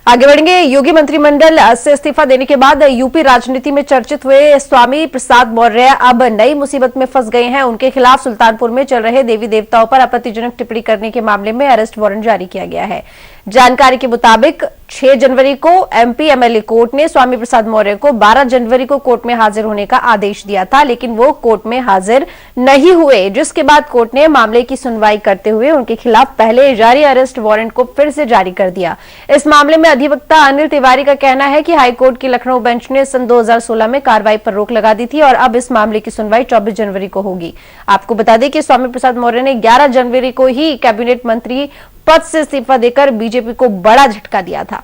आगे बढ़ेंगे। योगी मंत्रिमंडल से इस्तीफा देने के बाद यूपी राजनीति में चर्चित हुए स्वामी प्रसाद मौर्य अब नई मुसीबत में फंस गए हैं। उनके खिलाफ सुल्तानपुर में चल रहे देवी देवताओं पर आपत्तिजनक टिप्पणी करने के मामले में अरेस्ट वारंट जारी किया गया है। जानकारी के मुताबिक 6 जनवरी को एमपी एमएलए कोर्ट ने स्वामी प्रसाद मौर्य को 12 जनवरी को कोर्ट में हाजिर होने का आदेश दिया था, लेकिन वो कोर्ट में हाजिर नहीं हुए, जिसके बाद कोर्ट ने मामले की सुनवाई करते हुए उनके खिलाफ पहले जारी अरेस्ट वारंट को फिर से जारी कर दिया। इस मामले में अधिवक्ता अनिल तिवारी का कहना है कि हाईकोर्ट की लखनऊ बेंच ने सन 2016 में कार्रवाई पर रोक लगा दी थी और अब इस मामले की सुनवाई 24 जनवरी को होगी। आपको बता दें कि स्वामी प्रसाद मौर्य ने 11 जनवरी को ही कैबिनेट मंत्री पद से इस्तीफा देकर बीजेपी को बड़ा झटका दिया था।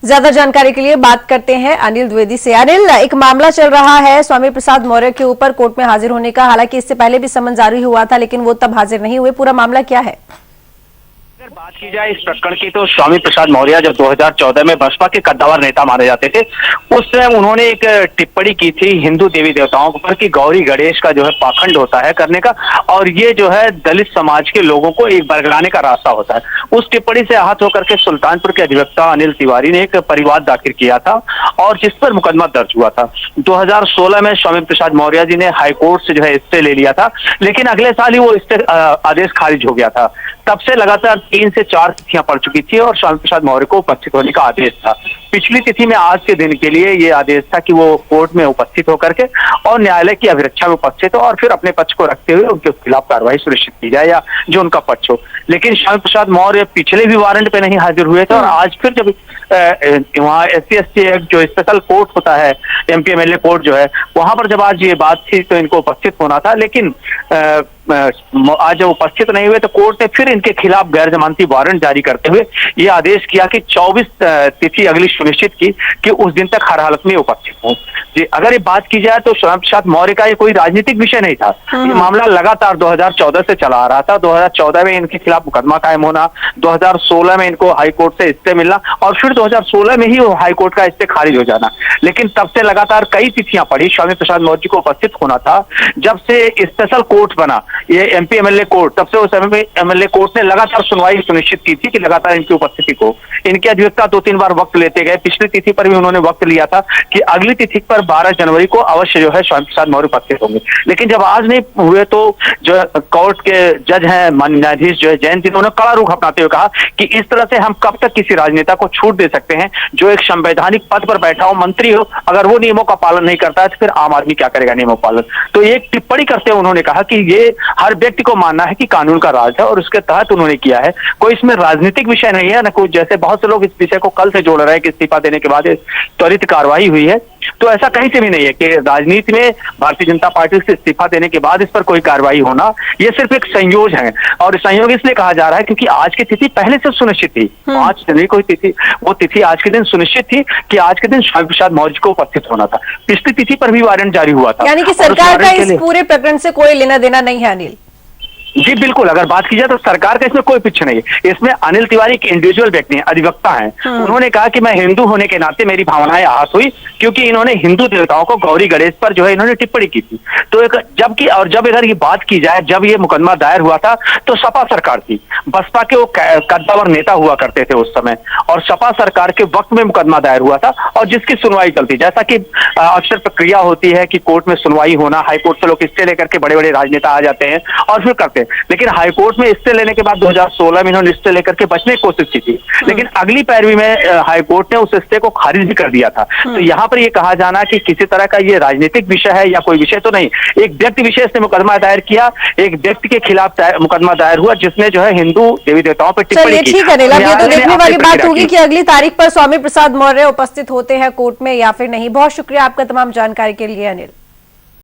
ज्यादा जानकारी के लिए बात करते हैं अनिल द्विवेदी से। अनिल, एक मामला चल रहा है स्वामी प्रसाद मौर्य के ऊपर कोर्ट में हाजिर होने का, हालांकि इससे पहले भी समन जारी हुआ था लेकिन वो तब हाजिर नहीं हुए। पूरा मामला क्या है? अगर बात की जाए इस प्रकरण की तो स्वामी प्रसाद मौर्य जब 2014 में बसपा के कद्दावर नेता माने जाते थे, उस समय उन्होंने एक टिप्पणी की थी हिंदू देवी देवताओं पर कि गौरी गणेश का जो है पाखंड होता है करने का, और ये जो है दलित समाज के लोगों को एक बरगलाने का रास्ता होता है। उस टिप्पणी से आहत होकर के सुल्तानपुर के अधिवक्ता अनिल तिवारी ने एक परिवाद दाखिल किया था और जिस पर मुकदमा दर्ज हुआ था। 2016 में स्वामी प्रसाद मौर्य जी ने हाईकोर्ट से जो है स्टे ले लिया था, लेकिन अगले साल ही वो स्टे आदेश खारिज हो गया था। तब से लगातार 3 से 4 तिथियां पड़ चुकी थी और स्वामी प्रसाद मौर्य को उपस्थित होने का आदेश था। पिछली तिथि में आज के दिन के लिए ये आदेश था कि वो कोर्ट में उपस्थित होकर के और न्यायालय की अभिरक्षा में उपस्थित हो और फिर अपने पक्ष को रखते हुए उनके खिलाफ कार्रवाई सुनिश्चित की जाए या जो उनका पक्ष हो। लेकिन स्वामी प्रसाद मौर्य पिछले भी वारंट पे नहीं हाजिर हुए थे और आज फिर जब वहाँ SC/ST एक्ट जो स्पेशल कोर्ट होता है, MP MLA कोर्ट जो है, वहां पर जब आज ये बात थी तो इनको उपस्थित होना था, लेकिन आज जब उपस्थित नहीं हुए तो कोर्ट ने फिर इनके खिलाफ गैर जमानती वारंट जारी करते हुए ये आदेश किया कि 24 तिथि अगली सुनिश्चित की कि उस दिन तक हर हालत में उपस्थित हो। जी, अगर ये बात की जाए तो स्वामी प्रसाद मौर्य का ये कोई राजनीतिक विषय नहीं था। ये मामला लगातार 2014 से चला आ रहा था। 2014 में इनके खिलाफ मुकदमा कायम होना, 2016 में इनको हाईकोर्ट से स्टे मिलना और फिर 2016 में ही वो हाईकोर्ट का स्टे खारिज हो जाना। लेकिन तब से लगातार कई तिथियां पड़ी। स्वामी प्रसाद मौर्य को उपस्थित होना था। जब से स्पेशल कोर्ट बना ये MP MLA कोर्ट, तब से उस MP MLA कोर्ट ने लगातार सुनवाई सुनिश्चित की थी कि लगातार इनकी उपस्थिति को। इनके अधिवक्ता 2-3 बार वक्त लेते गए। पिछली तिथि पर भी उन्होंने वक्त लिया था कि अगली तिथि पर 12 जनवरी को अवश्य जो है स्वामी प्रसाद मौर्य उपस्थित होंगे। लेकिन जब आज नहीं हुए तो जो कोर्ट के जज हैं न्यायाधीश जो है जैन जी, उन्होंने कड़ा रुख अपनाते हुए कहा कि इस तरह से हम कब तक किसी राजनेता को छूट दे सकते हैं जो एक संवैधानिक पद पर बैठा हो, मंत्री हो, अगर वो नियमों का पालन नहीं करता है तो फिर आम आदमी क्या करेगा नियमों का पालन। तो एक टिप्पणी करते हुए उन्होंने कहा कि ये हर व्यक्ति को मानना है कि कानून का राज है और उसके तहत उन्होंने किया है। कोई इसमें राजनीतिक विषय नहीं है, न कोई जैसे बहुत से लोग इस विषय को कल से जोड़ रहे हैं कि इस्तीफा देने के बाद त्वरित कार्रवाई हुई है, तो ऐसा कहीं से भी नहीं है कि राजनीति में भारतीय जनता पार्टी से इस्तीफा देने के बाद इस पर कोई कार्रवाई होना, ये सिर्फ एक संयोग है। और संयोग इसलिए कहा जा रहा है क्योंकि आज की तिथि पहले से सुनिश्चित थी। 5 जनवरी को तिथि, वो तिथि आज के दिन सुनिश्चित थी कि आज के दिन स्वामी प्रसाद मौर्य को उपस्थित होना था। पिछली तिथि पर भी वारंट जारी हुआ था। यानी कि सरकार का इस पूरे प्रकरण से कोई लेना देना नहीं है अनिल? जी बिल्कुल, अगर बात की जाए तो सरकार का इसमें कोई पीछे नहीं है। इसमें अनिल तिवारी एक इंडिविजुअल व्यक्ति हैं, अधिवक्ता हैं। उन्होंने कहा कि मैं हिंदू होने के नाते मेरी भावनाएं आहत हुई क्योंकि इन्होंने हिंदू देवताओं को गौरी गणेश पर जो है इन्होंने टिप्पणी की थी। तो एक जबकि और जब अगर ये बात की जाए, जब ये मुकदमा दायर हुआ था तो सपा सरकार थी, बसपा के वो कद्दावर नेता हुआ करते थे उस समय, और सपा सरकार के वक्त में मुकदमा दायर हुआ था और जिसकी सुनवाई चलती, जैसा कि अक्सर प्रक्रिया होती है कि कोर्ट में सुनवाई होना, हाईकोर्ट से लोग स्टे लेकर के बड़े बड़े राजनेता आ जाते हैं और फिर करते हैं। लेकिन हाईकोर्ट में स्टे लेने के बाद 2016 में इन्होंने स्टे लेकर के बचने की कोशिश की थी, लेकिन अगली पैरवी में हाईकोर्ट ने उस स्टे को खारिज भी कर दिया था। तो यहाँ पर ये कहा जाना कि किसी तरह का ये राजनीतिक विषय है या कोई विषय तो नहीं, एक व्यक्ति विशेष ने मुकदमा दायर किया, एक व्यक्ति के खिलाफ मुकदमा दायर हुआ जिसने जो है हिंदू देवी देवताओं पर टिप्पणी की। ठीक है अनिल, अब ये तो देखने वाली बात होगी कि अगली तारीख पर स्वामी प्रसाद मौर्य उपस्थित होते हैं कोर्ट में या फिर नहीं। बहुत शुक्रिया आपका तमाम जानकारी के लिए अनिल।